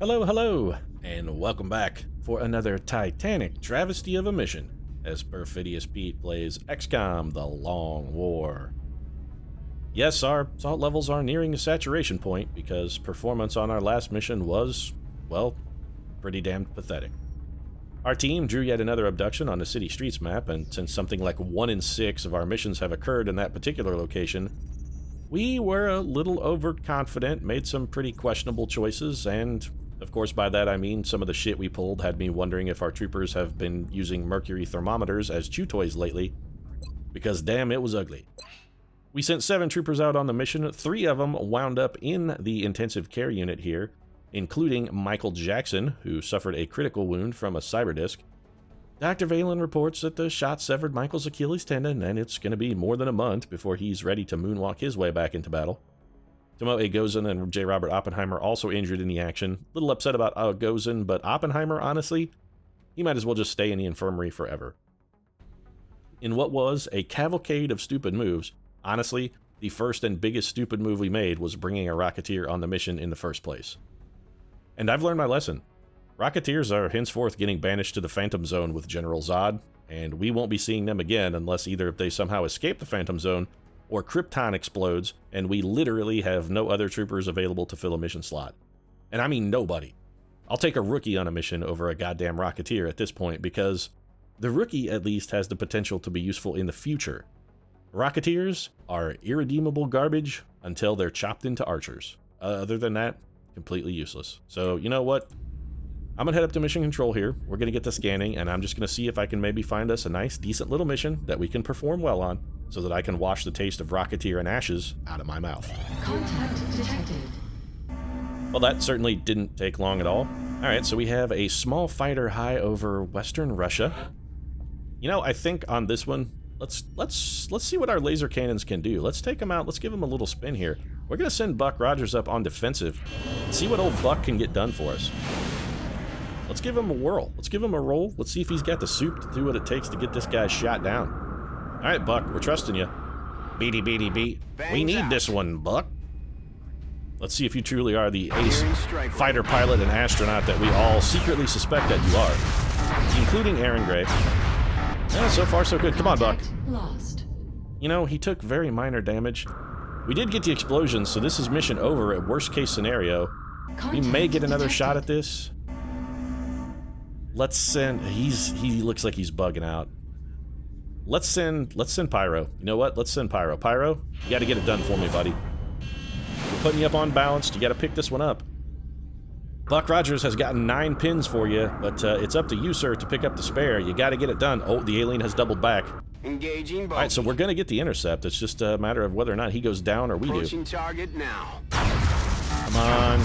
Hello, hello, and welcome back for another titanic travesty of a mission as Perfidious Pete plays XCOM: The Long War. Yes, our salt levels are nearing a saturation point because performance on our last mission was, well, pretty damn pathetic. Our team drew yet another abduction on the city streets map, and since something like 1 in 6 of our missions have occurred in that particular location, we were a little overconfident, made some pretty questionable choices, and of course by that I mean some of the shit we pulled had me wondering if our troopers have been using mercury thermometers as chew toys lately, because damn, it was ugly. We sent 7 troopers out on the mission. 3 of them wound up in the intensive care unit here, including Michael Jackson, who suffered a critical wound from a cyberdisc. Dr. Valen reports that the shot severed Michael's Achilles tendon, and it's going to be more than a month before he's ready to moonwalk his way back into battle. Tomo Gozin and J. Robert Oppenheimer also injured in the action. Little upset about Gozin, but Oppenheimer, honestly, he might as well just stay in the infirmary forever. In what was a cavalcade of stupid moves, honestly, the first and biggest stupid move we made was bringing a Rocketeer on the mission in the first place. And I've learned my lesson. Rocketeers are henceforth getting banished to the Phantom Zone with General Zod, and we won't be seeing them again unless either they somehow escape the Phantom Zone or Krypton explodes and we literally have no other troopers available to fill a mission slot. And I mean nobody. I'll take a rookie on a mission over a goddamn Rocketeer at this point, because the rookie at least has the potential to be useful in the future. Rocketeers are irredeemable garbage until they're chopped into archers. Other than that, completely useless. So, you know what? I'm gonna head up to mission control here. We're gonna get to scanning, and I'm just gonna see if I can maybe find us a nice, decent little mission that we can perform well on, so that I can wash the taste of Rocketeer and ashes out of my mouth. Contact detected. Well, that certainly didn't take long at all. Alright, so we have a small fighter high over Western Russia. You know, I think on this one, let's see what our laser cannons can do. Let's take them out. Let's give them a little spin here. We're gonna send Buck Rogers up on defensive. See what old Buck can get done for us. Let's give him a whirl. Let's give him a roll. Let's see if he's got the soup to do what it takes to get this guy shot down. All right, Buck, we're trusting you. Beady, beady, beat. We need this one, Buck. Let's see if you truly are the ace fighter pilot and astronaut that we all secretly suspect that you are, including Aaron Gray. So far, so good. Come on, Buck. Lost. You know, he took very minor damage. We did get the explosion, so this is mission over at worst case scenario. We may get another shot at this. Let's send... He looks like he's bugging out. Let's send Pyro. You know what? Let's send Pyro. Pyro, you gotta get it done for me, buddy. We're putting you up on balanced. You gotta pick this one up. Buck Rogers has gotten 9 pins for you, but it's up to you, sir, to pick up the spare. You gotta get it done. Oh, the alien has doubled back. Engaging. Alright, so we're gonna get the intercept. It's just a matter of whether or not he goes down or we do. Approaching target now. Come on.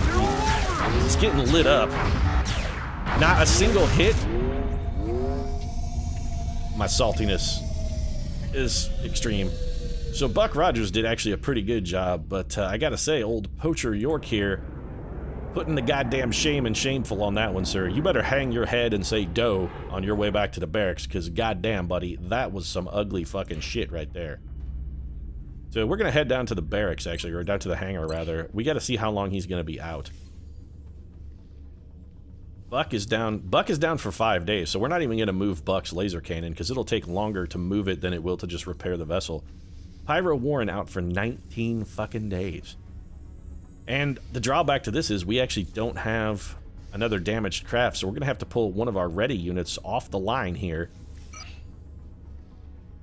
It's getting lit up. Not a single hit. My saltiness is extreme. So Buck Rogers did actually a pretty good job, but I gotta say, old Poacher York here, putting the goddamn shame and shameful on that one, sir. You better hang your head and say dough on your way back to the barracks, because goddamn, buddy, that was some ugly fucking shit right there. So we're gonna head down to the barracks, actually, or down to the hangar, rather. We gotta see how long he's gonna be out. Buck is down for 5 days, so we're not even gonna move Buck's laser cannon, because it'll take longer to move it than it will to just repair the vessel. Pyro Warren out for 19 fucking days. And the drawback to this is we actually don't have another damaged craft, so we're gonna have to pull one of our ready units off the line here.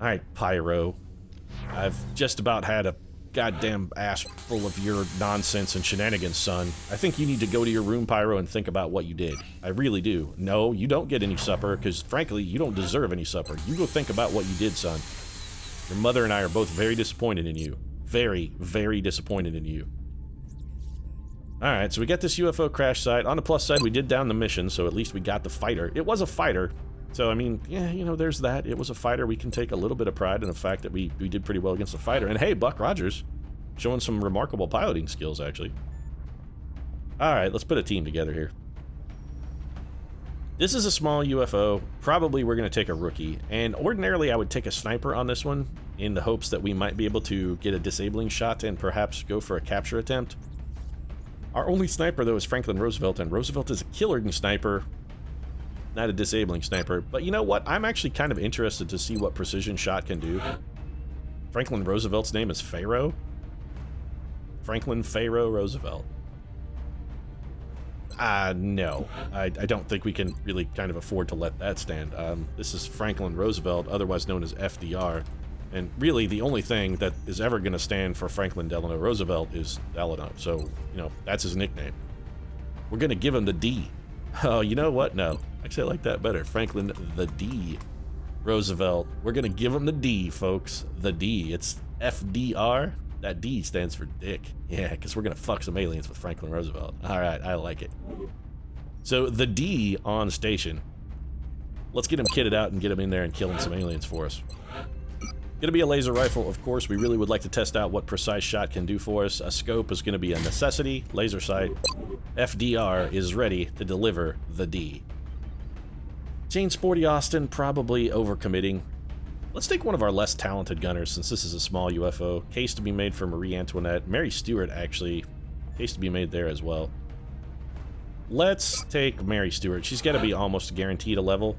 Alright, Pyro. I've just about had a goddamn ass full of your nonsense and shenanigans, son. I think you need to go to your room, Pyro, and think about what you did. I really do. No, you don't get any supper, because frankly, you don't deserve any supper. You go think about what you did, son. Your mother and I are both very disappointed in you. Very, very disappointed in you. Alright, so we got this UFO crash site. On the plus side, we did down the mission, so at least we got the fighter. It was a fighter. So, I mean, yeah, you know, there's that. It was a fighter. We can take a little bit of pride in the fact that we did pretty well against the fighter. And hey, Buck Rogers, showing some remarkable piloting skills, actually. Alright, let's put a team together here. This is a small UFO. Probably we're going to take a rookie. And ordinarily, I would take a sniper on this one in the hopes that we might be able to get a disabling shot and perhaps go for a capture attempt. Our only sniper, though, is Franklin Roosevelt, and Roosevelt is a killing sniper, not a disabling sniper. But you know what? I'm actually kind of interested to see what precision shot can do. Franklin Roosevelt's name is Pharaoh? Franklin Pharaoh Roosevelt. No. I don't think we can really kind of afford to let that stand. This is Franklin Roosevelt, otherwise known as FDR. And really, the only thing that is ever going to stand for Franklin Delano Roosevelt is Delano. So, you know, that's his nickname. We're going to give him the D. Oh, you know what? No. Actually, I like that better. Franklin the D Roosevelt. We're going to give him the D, folks. The D. It's FDR. That D stands for dick. Yeah, because we're going to fuck some aliens with Franklin Roosevelt. All right, I like it. So, the D on station. Let's get him kitted out and get him in there and killing some aliens for us. Gonna be a laser rifle, of course. We really would like to test out what precise shot can do for us. A scope is gonna be a necessity. Laser sight. FDR is ready to deliver the D. Jane Sporty Austin, probably overcommitting. Let's take one of our less talented gunners, since this is a small UFO. Case to be made for Marie Antoinette. Mary Stuart, actually. Case to be made there as well. Let's take Mary Stuart. She's gotta be almost guaranteed a level.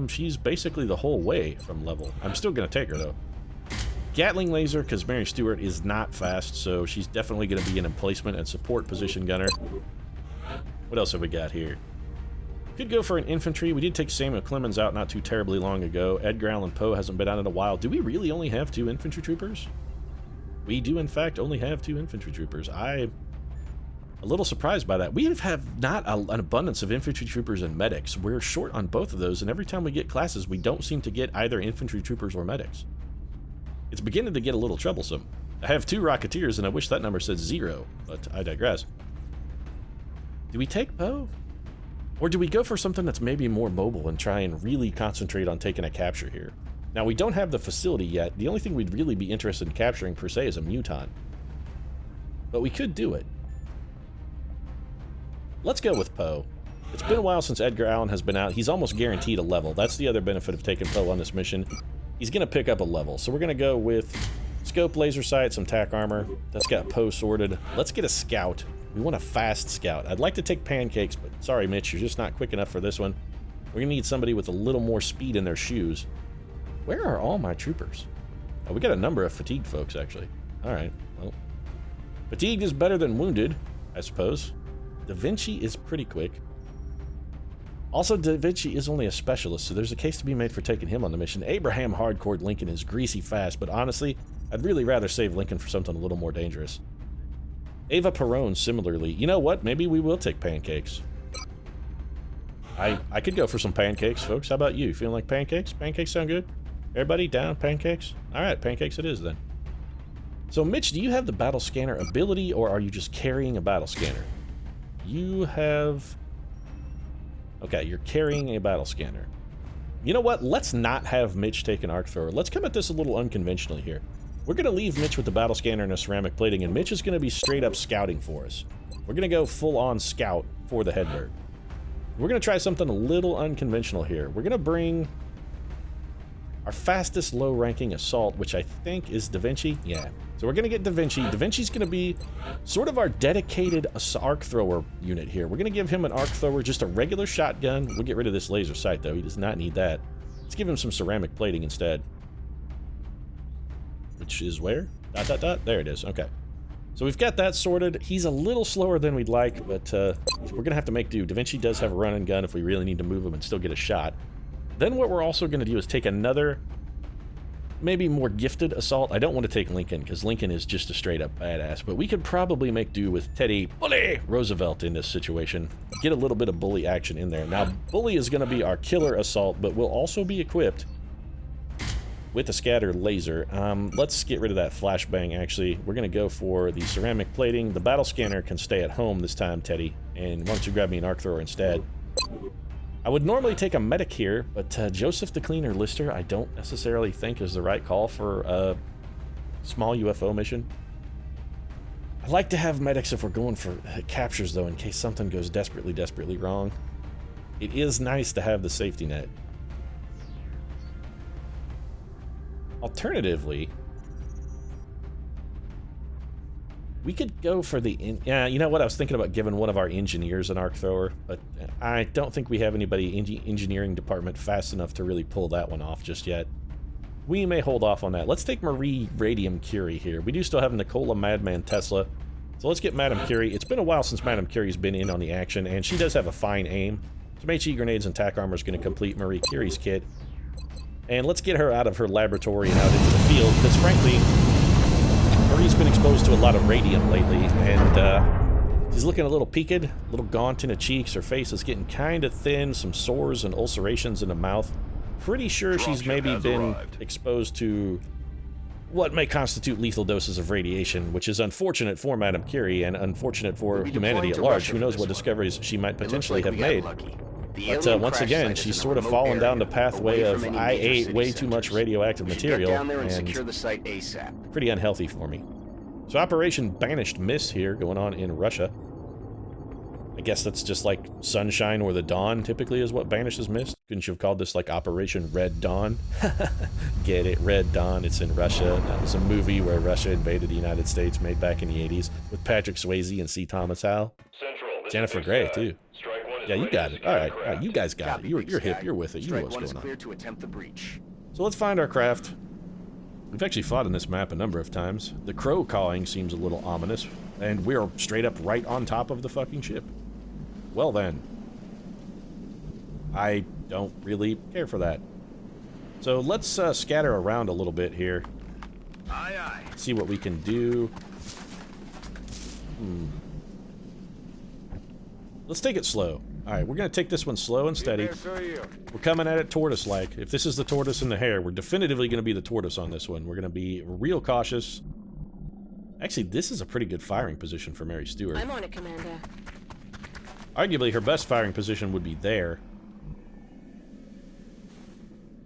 She's basically the whole way from level. I'm still gonna take her, though. Gatling laser, because Mary Stuart is not fast, so she's definitely going to be an emplacement and support position gunner. What else have we got here? Could go for an infantry. We did take Samuel Clemens out not too terribly long ago. Edgar Allan Poe hasn't been out in a while. Do we really only have 2 infantry troopers? We do, in fact, only have 2 infantry troopers. I'm a little surprised by that. We have not an abundance of infantry troopers and medics. We're short on both of those, and every time we get classes, we don't seem to get either infantry troopers or medics. It's beginning to get a little troublesome. I have 2 Rocketeers, and I wish that number said 0, but I digress. Do we take Poe? Or do we go for something that's maybe more mobile and try and really concentrate on taking a capture here? Now, we don't have the facility yet. The only thing we'd really be interested in capturing, per se, is a Muton. But we could do it. Let's go with Poe. It's been a while since Edgar Allan has been out. He's almost guaranteed a level. That's the other benefit of taking Poe on this mission. He's going to pick up a level. So we're going to go with scope, laser sight, some tack armor. That's got Poe sorted. Let's get a scout. We want a fast scout. I'd like to take pancakes, but sorry, Mitch, you're just not quick enough for this one. We're going to need somebody with a little more speed in their shoes. Where are all my troopers? Oh, we got a number of fatigued folks, actually. All right, well. Fatigued is better than wounded, I suppose. Da Vinci is pretty quick. Also, Da Vinci is only a specialist, so there's a case to be made for taking him on the mission. Abraham Hardcore Lincoln is greasy fast, but honestly, I'd really rather save Lincoln for something a little more dangerous. Ava Perón, similarly. You know what? Maybe we will take pancakes. I could go for some pancakes, folks. How about you? Feeling like pancakes? Pancakes sound good? Everybody down? Pancakes? Alright, pancakes it is then. So, Mitch, do you have the battle scanner ability, or are you just carrying a battle scanner? You have... Okay, you're carrying a battle scanner. You know what? Let's not have Mitch take an arc thrower. Let's come at this a little unconventionally here. We're going to leave Mitch with the battle scanner and a ceramic plating, and Mitch is going to be straight up scouting for us. We're going to go full-on scout for the Hedberg. We're going to try something a little unconventional here. We're going to bring our fastest low-ranking assault, which I think is Da Vinci. Yeah. So we're going to get Da Vinci. Da Vinci's going to be sort of our dedicated arc thrower unit here. We're going to give him an arc thrower, just a regular shotgun. We'll get rid of this laser sight, though. He does not need that. Let's give him some ceramic plating instead. Which is where? ... There it is. Okay. So we've got that sorted. He's a little slower than we'd like, but we're going to have to make do. Da Vinci does have a run and gun if we really need to move him and still get a shot. Then what we're also going to do is take another, maybe more gifted assault. I don't want to take Lincoln, because Lincoln is just a straight-up badass, but we could probably make do with Teddy Bully Roosevelt in this situation. Get a little bit of bully action in there. Now, Bully is going to be our killer assault, but will also be equipped with a scatter laser. Let's get rid of that flashbang, actually. We're going to go for the ceramic plating. The battle scanner can stay at home this time, Teddy, and why don't you grab me an arc thrower instead? I would normally take a medic here, but Joseph the Cleaner Lister I don't necessarily think is the right call for a small UFO mission. I like to have medics if we're going for captures, though, in case something goes desperately, desperately wrong. It is nice to have the safety net. Alternatively, We could go for the... Yeah, you know what? I was thinking about giving one of our engineers an arc thrower, but I don't think we have anybody in the engineering department fast enough to really pull that one off just yet. We may hold off on that. Let's take Marie Radium Curie here. We do still have Nicola Madman Tesla. So let's get Madame Curie. It's been a while since Madame Curie's been in on the action, and she does have a fine aim. Some HE grenades and tac armor is going to complete Marie Curie's kit. And let's get her out of her laboratory and out into the field, because frankly, Marie's been exposed to a lot of radium lately, and she's looking a little peaked, a little gaunt in the cheeks. Her face is getting kind of thin, some sores and ulcerations in the mouth. Pretty sure she's maybe been exposed to what may constitute lethal doses of radiation, which is unfortunate for Madame Curie and unfortunate for humanity at large. Who knows what discoveries she might potentially have made. But once again, she's sort of fallen down the pathway of I ate way too much radioactive material, and pretty unhealthy for me. So Operation Banished Mist here going on in Russia. I guess that's just like sunshine or the dawn typically is what banishes mist. Couldn't you have called this like Operation Red Dawn? Get it, Red Dawn, it's in Russia. That was a movie where Russia invaded the United States made back in the 80s with Patrick Swayze and C. Thomas Howell. Jennifer Grey too. Yeah, you got it. All right, you guys got it. You're hip, you're with it. You know what's going on. So let's find our craft. We've actually fought on this map a number of times. The crow cawing seems a little ominous, and we're straight up right on top of the fucking ship. Well then, I don't really care for that. So let's scatter around a little bit here. Aye, aye. See what we can do. Let's take it slow. Alright, we're going to take this one slow and steady. We're coming at it tortoise-like. If this is the tortoise and the hare, we're definitively going to be the tortoise on this one. We're going to be real cautious. Actually, this is a pretty good firing position for Mary Stewart. I'm on it, Commander. Arguably, her best firing position would be there.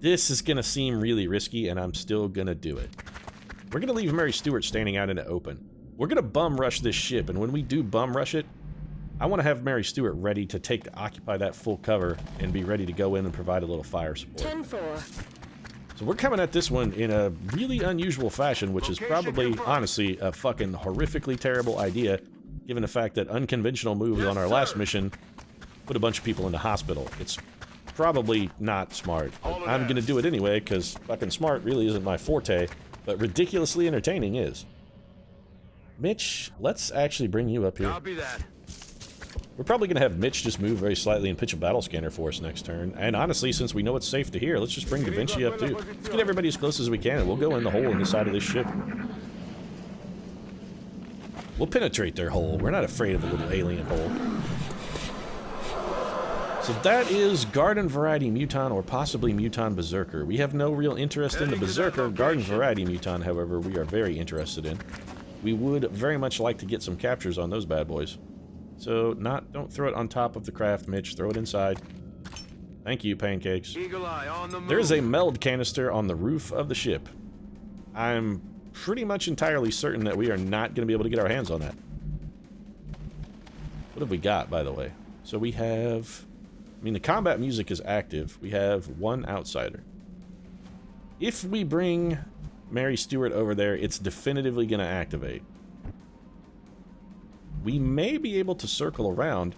This is going to seem really risky, and I'm still going to do it. We're going to leave Mary Stewart standing out in the open. We're going to bum rush this ship, and when we do bum rush it, I want to have Mary Stewart ready to occupy that full cover and be ready to go in and provide a little fire support. 10-4. So we're coming at this one in a really unusual fashion, which is probably, honestly, a fucking horrifically terrible idea, given the fact that unconventional moves on our last mission put a bunch of people in the hospital. It's probably not smart. But I'm gonna do it anyway, because fucking smart really isn't my forte, but ridiculously entertaining is. Mitch, let's actually bring you up here. Copy that. We're probably gonna have Mitch just move very slightly and pitch a battle scanner for us next turn. And honestly, since we know it's safe to hear, let's just bring Da Vinci up too. Let's get everybody as close as we can, and we'll go in the hole in the side of this ship. We'll penetrate their hole. We're not afraid of a little alien hole. So that is Garden Variety Muton or possibly Muton Berserker. We have no real interest in the Berserker. Garden Variety Muton, however, we are very interested in. We would very much like to get some captures on those bad boys. So, don't throw it on top of the craft, Mitch. Throw it inside. Thank you, Pancakes. Eagle eye on the move. There is a meld canister on the roof of the ship. I'm pretty much entirely certain that we are not going to be able to get our hands on that. What have we got, by the way? So we have... I mean, the combat music is active. We have one outsider. If we bring Mary Stewart over there, it's definitively going to activate. We may be able to circle around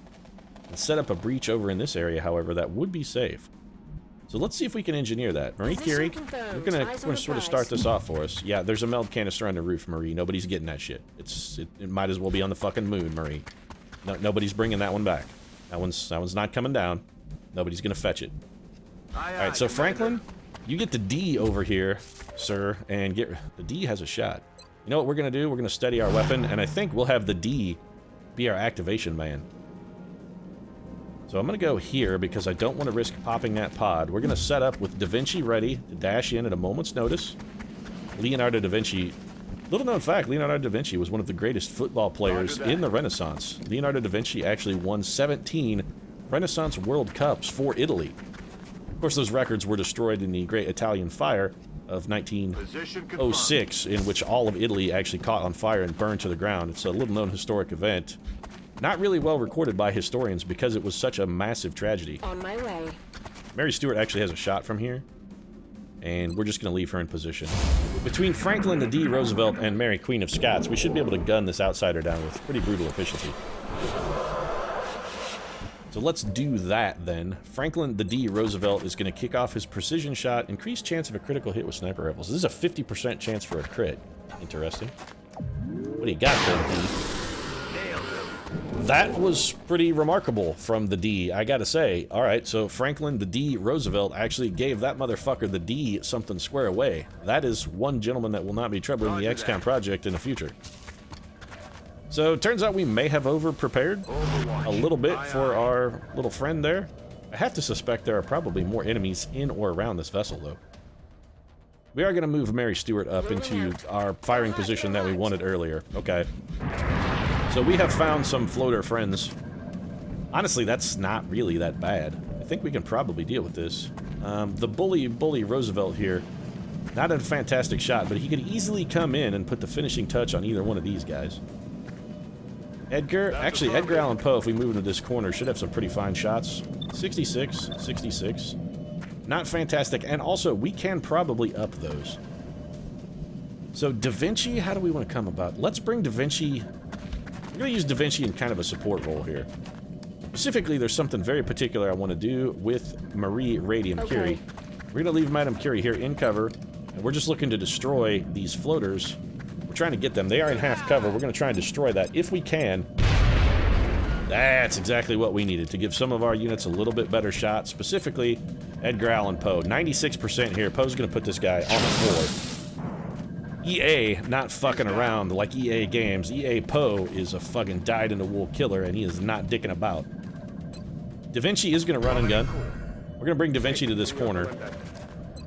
and set up a breach over in this area, however, that would be safe. So let's see if we can engineer that. Marie Curie, we're gonna sort of start this off for us. Yeah, there's a meld canister on the roof, Marie. Nobody's getting that shit. It might as well be on the fucking moon, Marie. No, nobody's bringing that one back. That one's not coming down. Nobody's gonna fetch it. Alright, so Franklin, you get the D over here, sir, and the D has a shot. You know what we're gonna do? We're gonna steady our weapon, and I think we'll have the D be our activation man. So I'm gonna go here because I don't want to risk popping that pod. We're gonna set up with Da Vinci ready to dash in at a moment's notice. Leonardo da Vinci, little known fact, Leonardo da Vinci was one of the greatest football players in the Renaissance. Leonardo da Vinci actually won 17 Renaissance World Cups for Italy. Of course, those records were destroyed in the Great Italian Fire of 1906, in which all of Italy actually caught on fire and burned to the ground. It's a little-known historic event. Not really well recorded by historians because it was such a massive tragedy. On my way. Mary Stewart actually has a shot from here, and we're just going to leave her in position. Between Franklin the D. Roosevelt and Mary Queen of Scots, we should be able to gun this outsider down with pretty brutal efficiency. So let's do that then. Franklin the D. Roosevelt is going to kick off his precision shot, increased chance of a critical hit with sniper rifles. This is a 50% chance for a crit. Interesting. What do you got there, D? That was pretty remarkable from the D, I gotta say. Alright, so Franklin the D. Roosevelt actually gave that motherfucker the D something square away. That is one gentleman that will not be troubling the XCOM project in the future. So, turns out we may have over-prepared a little bit for our little friend there. I have to suspect there are probably more enemies in or around this vessel, though. We are going to move Mary Stewart up into our firing position that we wanted earlier. Okay. So we have found some floater friends. Honestly, that's not really that bad. I think we can probably deal with this. The bully Roosevelt here, not a fantastic shot, but he could easily come in and put the finishing touch on either one of these guys. Edgar Allan Poe, if we move into this corner, should have some pretty fine shots. 66, 66. Not fantastic, and also, we can probably up those. So, Da Vinci, how do we want to come about? Let's bring Da Vinci... We're going to use Da Vinci in kind of a support role here. Specifically, there's something very particular I want to do with Marie Radium Curie. We're going to leave Madame Curie here in cover, and we're just looking to destroy these floaters. We're trying to get them. They are in half cover. We're going to try and destroy that if we can. That's exactly what we needed, to give some of our units a little bit better shot. Specifically, Edgar Allan Poe. 96% here. Poe's going to put this guy on the floor. EA, not fucking around like EA Games. EA Poe is a fucking dyed-in-the-wool killer, and he is not dicking about. Da Vinci is going to run and gun. We're going to bring Da Vinci to this corner.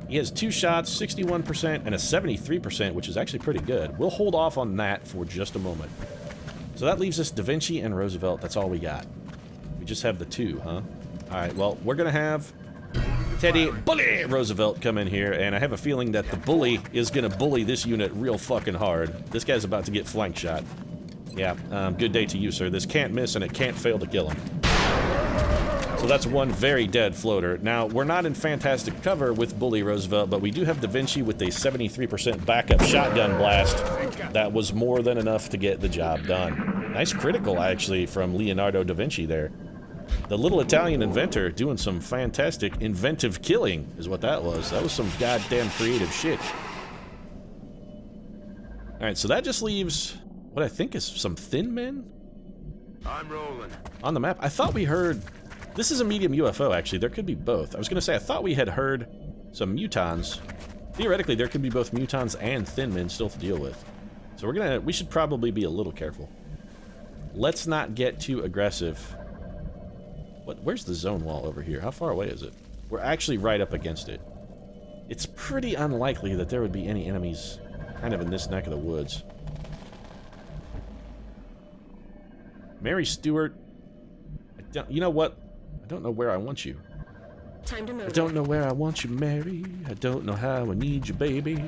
He has 2 shots, 61%, and a 73%, which is actually pretty good. We'll hold off on that for just a moment. So that leaves us Da Vinci and Roosevelt. That's all we got. We just have the 2, huh? Alright, well, we're going to have Teddy Bully Roosevelt come in here, and I have a feeling that the bully is going to bully this unit real fucking hard. This guy's about to get flank shot. Yeah, good day to you, sir. This can't miss, and it can't fail to kill him. So that's one very dead floater. Now, we're not in fantastic cover with Bully Roosevelt, but we do have Da Vinci with a 73% backup shotgun blast. That was more than enough to get the job done. Nice critical, actually, from Leonardo da Vinci there. The little Italian inventor doing some fantastic inventive killing is what that was. That was some goddamn creative shit. Alright, so that just leaves what I think is some thin men? I'm rolling. On the map. I thought we heard... This is a medium UFO, actually. There could be both. I was going to say, I thought we had heard some mutons. Theoretically, there could be both mutons and thin men still to deal with. So we should probably be a little careful. Let's not get too aggressive. Where's the zone wall over here? How far away is it? We're actually right up against it. It's pretty unlikely that there would be any enemies kind of in this neck of the woods. Mary Stewart. You know what? I don't know where I want you. Time to move. I don't know where I want you, Mary. I don't know how I need you, baby.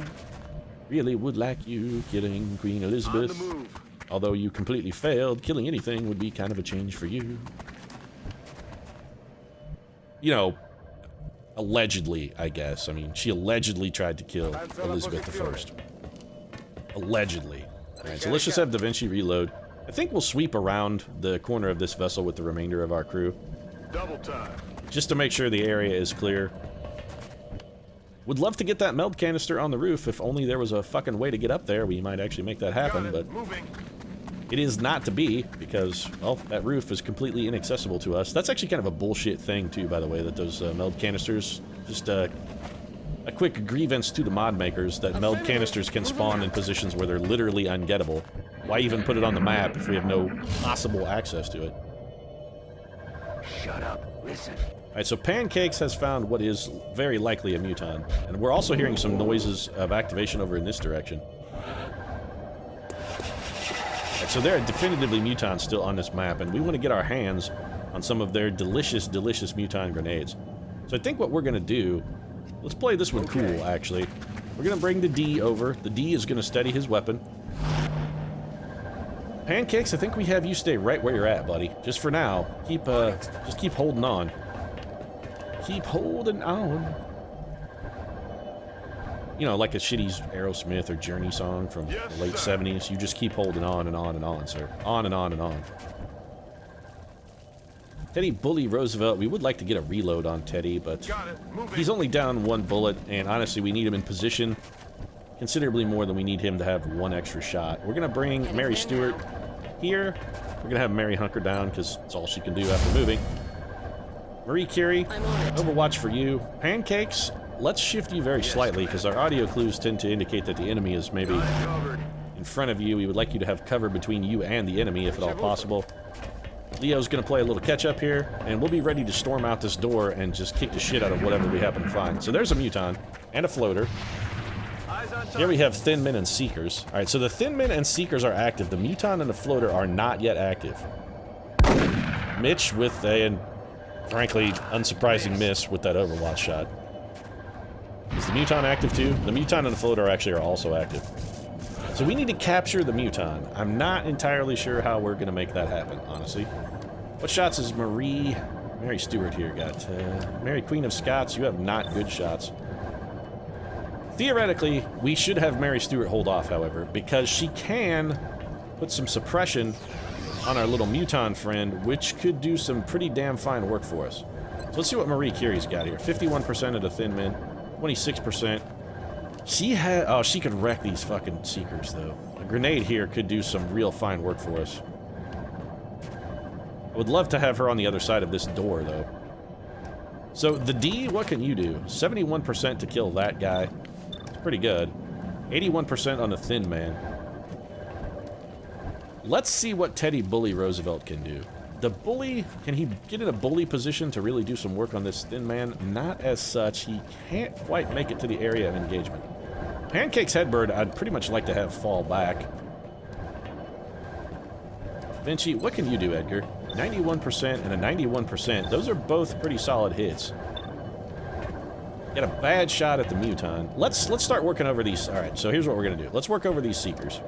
Really would like you killing Queen Elizabeth. On the move. Although you completely failed, killing anything would be kind of a change for you. You know, allegedly, I guess. I mean, she allegedly tried to kill Elizabeth I. Allegedly. Alright, so let's just have Da Vinci reload. I think we'll sweep around the corner of this vessel with the remainder of our crew. Double time. Just to make sure the area is clear. Would love to get that meld canister on the roof. If only there was a fucking way to get up there, we might actually make that happen, but it is not to be, because, well, that roof is completely inaccessible to us. That's actually kind of a bullshit thing, too, by the way, that those meld canisters, just a quick grievance to the mod makers, that meld canisters can spawn in positions where they're literally ungettable. Why even put it on the map if we have no possible access to it? Shut up. Listen. Alright, so Pancakes has found what is very likely a muton. And we're also hearing some noises of activation over in this direction. Alright, so there are definitively mutons still on this map, and we want to get our hands on some of their delicious, delicious muton grenades. So I think what we're going to do... Let's play this one cool, actually. We're going to bring the D over. The D is going to steady his weapon. Pancakes, I think we have you stay right where you're at, buddy. Just for now. Just keep holding on. Keep holding on. you know, like a shitty Aerosmith or Journey song from the late 70s. You just keep holding on and on and on, sir. On and on and on. Teddy Bully Roosevelt, we would like to get a reload on Teddy, but he's only down 1 bullet, and honestly, we need him in position considerably more than we need him to have 1 extra shot. We're going to bring Mary Stewart here. We're going to have Mary hunker down, because it's all she can do after moving. Marie Curie, Overwatch for you. Pancakes, let's shift you very slightly, because our audio clues tend to indicate that the enemy is maybe in front of you. We would like you to have cover between you and the enemy, if at all possible. Leo's gonna play a little catch-up here, and we'll be ready to storm out this door and just kick the shit out of whatever we happen to find. So there's a Muton, and a floater. Here we have Thin Men and Seekers. Alright, so the Thin Men and Seekers are active. The Muton and the floater are not yet active. Mitch with a, frankly, unsurprising miss with that Overwatch shot. Is the Muton active too? The Muton and the floater actually are also active. So we need to capture the Muton. I'm not entirely sure how we're going to make that happen, honestly. What shots is Mary Stewart here got? Mary Queen of Scots, you have not good shots. Theoretically, we should have Mary Stewart hold off, however, because she can put some suppression on our little Muton friend, which could do some pretty damn fine work for us. So let's see what Marie Curie's got here. 51% of the Thin Men, 26%. She could wreck these fucking Seekers, though. A grenade here could do some real fine work for us. I would love to have her on the other side of this door, though. So, the D, what can you do? 71% to kill that guy. It's pretty good. 81% on the Thin Man. Let's see what Teddy Bully Roosevelt can do. The Bully, can he get in a Bully position to really do some work on this Thin Man? Not as such. He can't quite make it to the area of engagement. Pancake's Headbird, I'd pretty much like to have fall back. Vinci, what can you do, Edgar? 91% and a 91%. Those are both pretty solid hits. Got a bad shot at the Muton. Let's start working over these. Alright, so here's what we're going to do. Let's work over these Seekers.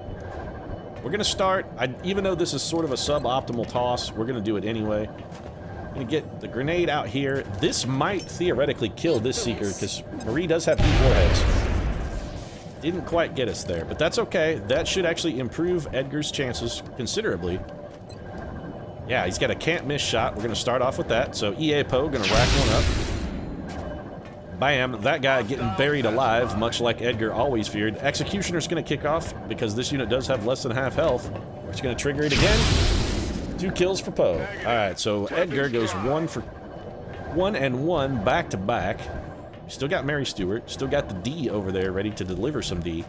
We're going to start, even though this is sort of a suboptimal toss, we're going to do it anyway. I'm going to get the grenade out here. This might theoretically kill this Seeker, because Marie does have 2 warheads. Didn't quite get us there, but that's okay. That should actually improve Edgar's chances considerably. Yeah, he's got a can't miss shot. We're going to start off with that. So EA Poe going to rack one up. Bam, that guy getting buried alive, much like Edgar always feared. Executioner's going to kick off, because this unit does have less than half health. We're just going to trigger it again. 2 kills for Poe. Alright, so Edgar goes 1 and 1 back to back. Still got Mary Stewart. Still got the D over there ready to deliver some D.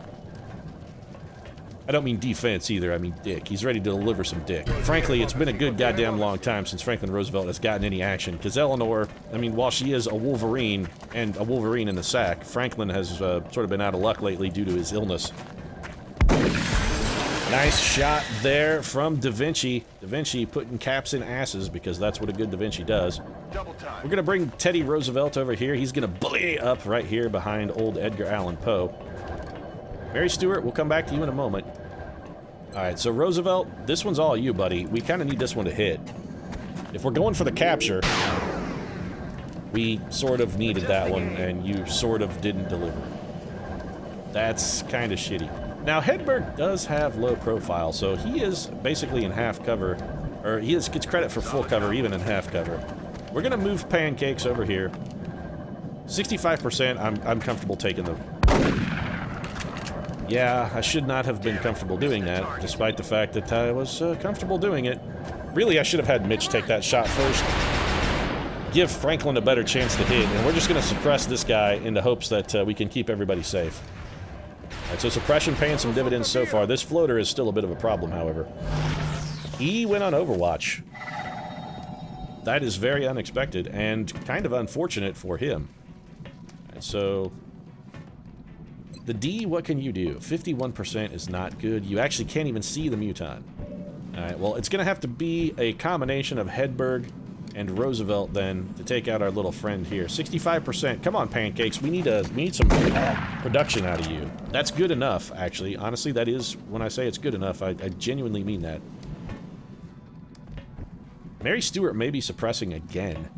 I don't mean defense either, I mean dick. He's ready to deliver some dick. Frankly, it's been a good goddamn long time since Franklin Roosevelt has gotten any action, because Eleanor, I mean, while she is a Wolverine, and a Wolverine in the sack, Franklin has sort of been out of luck lately due to his illness. Nice shot there from Da Vinci. Da Vinci putting caps in asses, because that's what a good Da Vinci does. We're going to bring Teddy Roosevelt over here. He's going to bully up right here behind old Edgar Allan Poe. Mary Stewart, we'll come back to you in a moment. Alright, so Roosevelt, this one's all you, buddy. We kind of need this one to hit. If we're going for the capture, we sort of needed that one, and you sort of didn't deliver. That's kind of shitty. Now, Hedberg does have low profile, so he is basically in half cover, or he gets credit for full cover even in half cover. We're going to move Pancakes over here. 65%, I'm comfortable taking the... Yeah, I should not have been comfortable doing that, despite the fact that I was comfortable doing it. Really, I should have had Mitch take that shot first. Give Franklin a better chance to hit, and we're just going to suppress this guy in the hopes that we can keep everybody safe. Alright, so suppression paying some dividends so far. This floater is still a bit of a problem, however. He went on Overwatch. That is very unexpected, and kind of unfortunate for him. And so... The D, what can you do? 51% is not good. You actually can't even see the Muton. Alright, well, it's going to have to be a combination of Hedberg and Roosevelt, then, to take out our little friend here. 65%. Come on, Pancakes. We need some production out of you. That's good enough, actually. Honestly, that is, when I say it's good enough, I genuinely mean that. Mary Stewart may be suppressing again.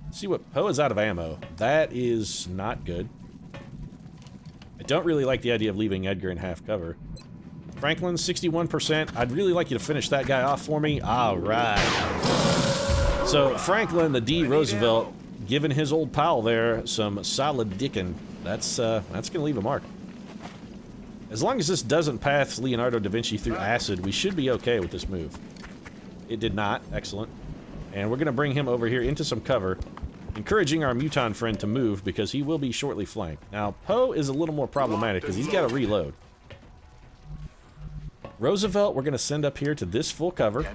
Let's see what... Poe is out of ammo. That is not good. don't really like the idea of leaving Edgar in half cover. Franklin, 61%. I'd really like you to finish that guy off for me. All right. So Franklin, the D. Roosevelt, giving his old pal there some solid dickin'. That's gonna leave a mark. As long as this doesn't pass Leonardo da Vinci through acid, we should be okay with this move. It did not. Excellent. And we're gonna bring him over here into some cover, encouraging our Muton friend to move because he will be shortly flanked. Now, Poe is a little more problematic because he's got to reload. Roosevelt, we're going to send up here to this full cover.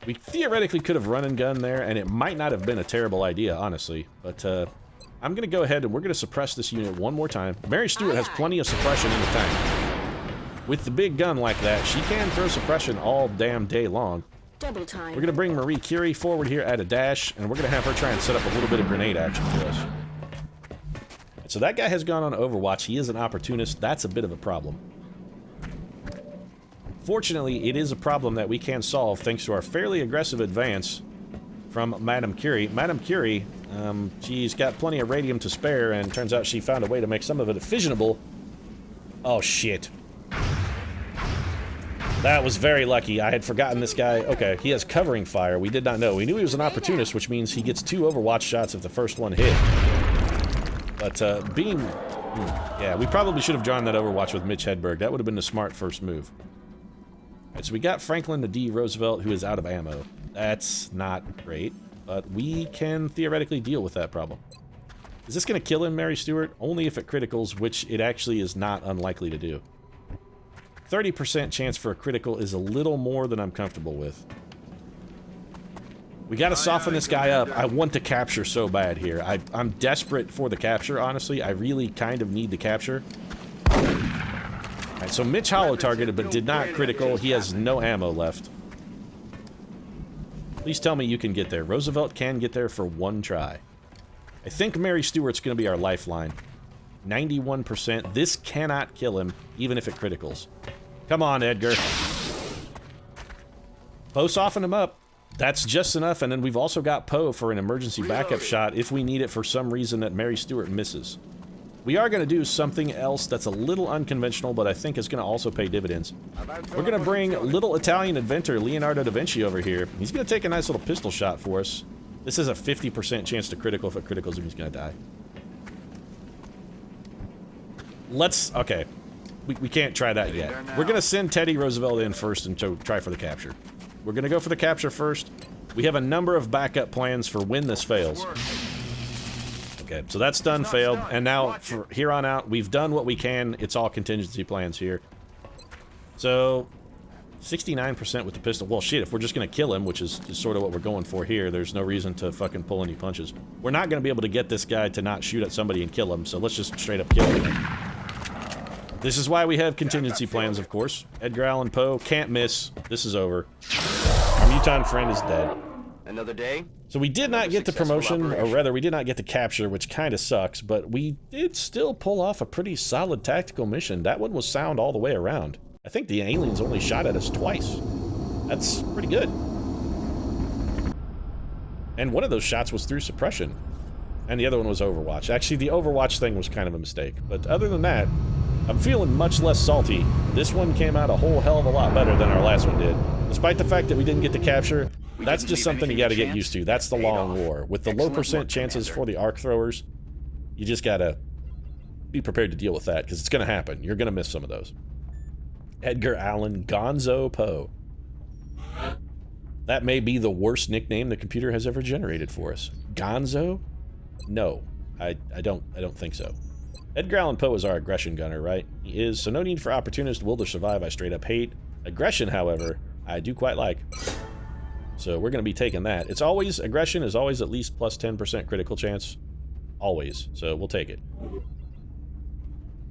We theoretically could have run and gun there, and it might not have been a terrible idea, honestly. But I'm going to go ahead and we're going to suppress this unit one more time. Mary Stuart has plenty of suppression in the tank. With the big gun like that, she can throw suppression all damn day long. Double time. We're going to bring Marie Curie forward here at a dash, and we're going to have her try and set up a little bit of grenade action for us. So that guy has gone on Overwatch. He is an opportunist. That's a bit of a problem. Fortunately, it is a problem that we can solve thanks to our fairly aggressive advance from Madame Curie. Madame Curie, she's got plenty of radium to spare, and turns out she found a way to make some of it fissionable. Oh, shit. That was very lucky. I had forgotten this guy. Okay, he has covering fire. We did not know. We knew he was an opportunist, which means he gets 2 Overwatch shots if the first one hit. But, yeah, we probably should have drawn that Overwatch with Mitch Hedberg. That would have been the smart first move. Right, so we got Franklin the D. Roosevelt, who is out of ammo. That's not great, but we can theoretically deal with that problem. Is this going to kill him, Mary Stuart? Only if it criticals, which it actually is not unlikely to do. 30% chance for a critical is a little more than I'm comfortable with. We gotta soften this guy up. I want to capture so bad here. I'm desperate for the capture, honestly. I really kind of need the capture. Alright, so Mitch hollow targeted, but did not critical. He has no ammo left. Please tell me you can get there. Roosevelt can get there for one try. I think Mary Stuart's gonna be our lifeline. 91%. This cannot kill him, even if it criticals. Come on, Edgar. Poe soften him up. That's just enough, and then we've also got Poe for an emergency backup shot if we need it for some reason that Mary Stuart misses. We are going to do something else that's a little unconventional, but I think is going to also pay dividends. We're going to bring little Italian inventor Leonardo da Vinci over here. He's going to take a nice little pistol shot for us. This is a 50% chance to critical. If it criticals him, he's going to die. Okay. We can't try that yet. We're going to send Teddy Roosevelt in first and try for the capture. We're going to go for the capture first. We have a number of backup plans for when this fails. Okay, so that's done, failed. And now, for here on out, we've done what we can. It's all contingency plans here. So, 69% with the pistol. Well, shit, if we're just going to kill him, which is sort of what we're going for here, there's no reason to fucking pull any punches. We're not going to be able to get this guy to not shoot at somebody and kill him, so let's just straight up kill him. This is why we have contingency plans, of course. Edgar Allan Poe can't miss. This is over. Our Muton friend is dead. Another day? So we did not get the promotion, or rather, we did not get the capture, which kind of sucks, but we did still pull off a pretty solid tactical mission. That one was sound all the way around. I think the aliens only shot at us twice. That's pretty good. And one of those shots was through suppression. And the other one was Overwatch. Actually, the Overwatch thing was kind of a mistake. But other than that, I'm feeling much less salty. This one came out a whole hell of a lot better than our last one did. Despite the fact that we didn't get the capture, that's just something you gotta get used to. That's the long war. With the low percent chances for the arc throwers, you just gotta be prepared to deal with that, because it's gonna happen. You're gonna miss some of those. Edgar Allan Gonzo Poe. That may be the worst nickname the computer has ever generated for us. Gonzo? No, I don't think so. Edgar Allan Poe is our aggression gunner, right? He is, so no need for opportunist, will to survive, I straight up hate. Aggression, however, I do quite like. So we're going to be taking that. It's always, aggression is always at least plus 10% critical chance. Always. So we'll take it.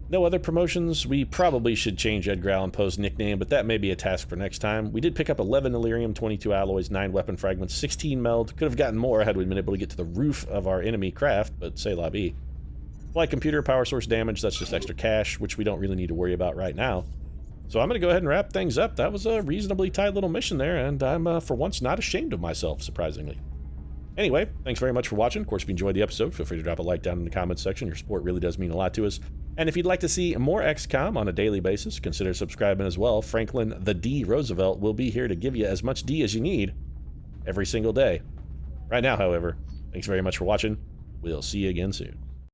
No other promotions. We probably should change Edgar Allan Poe's nickname, but that may be a task for next time. We did pick up 11 Illyrium, 22 alloys, 9 weapon fragments, 16 meld. Could have gotten more had we been able to get to the roof of our enemy craft, but c'est la vie. Flight computer, power source damage, that's just extra cash, which we don't really need to worry about right now. So I'm going to go ahead and wrap things up. That was a reasonably tight little mission there, and I'm, for once, not ashamed of myself, surprisingly. Anyway, thanks very much for watching. Of course, if you enjoyed the episode, feel free to drop a like down in the comments section. Your support really does mean a lot to us. And if you'd like to see more XCOM on a daily basis, consider subscribing as well. Franklin the D. Roosevelt will be here to give you as much D as you need every single day. Right now, however, thanks very much for watching. We'll see you again soon.